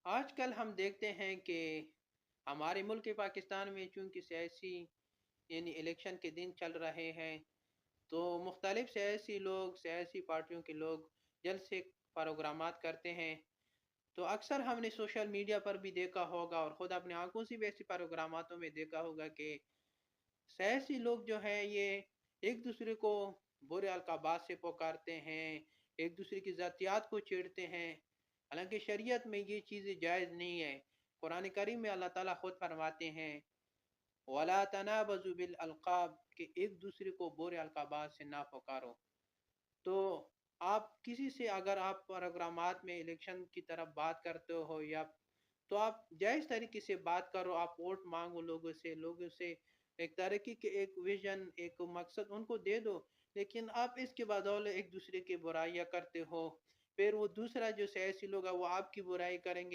آج کل ہم دیکھتے ہیں کہ ہمارے ملک پاکستان میں چونکہ سیاسی یعنی الیکشن کے دن چل رہے ہیں، تو مختلف سیاسی لوگ، سیاسی پارٹیوں کے لوگ جلسے پروگرامات کرتے ہیں۔ تو اکثر ہم نے سوشل میڈیا پر بھی دیکھا ہوگا اور خود اپنے آنکھوں سے بھی ایسی پروگراماتوں میں دیکھا ہوگا کہ سیاسی لوگ جو ہیں یہ ایک دوسرے کو برے القابات سے پکارتے ہیں، ایک دوسرے کی ذاتیات کو چھیڑتے ہیں، حالانکہ شریعت میں یہ چیزیں جائز نہیں ہے۔ قرآن کریم میں اللہ تعالیٰ خود فرماتے ہیں وَلَا تَنَابَزُوا بِالْأَلْقَابِ کہ ایک دوسرے کو برے القابات سے نہ پکارو۔ تو آپ کسی سے اگر آپ پروگرامات میں الیکشن کی طرف بات کرتے ہو یا تو آپ جائز طریقے سے بات کرو، آپ ووٹ مانگو لوگوں سے ایک ترقی کے ایک ویژن ایک مقصد ان کو دے دو، لیکن آپ اس کے بدولے ایک دوسرے کی برائیاں کرتے ہو، پھر وہ دوسرا جو سیاسی لوگ ہیں وہ آپ کی برائی کریں گے۔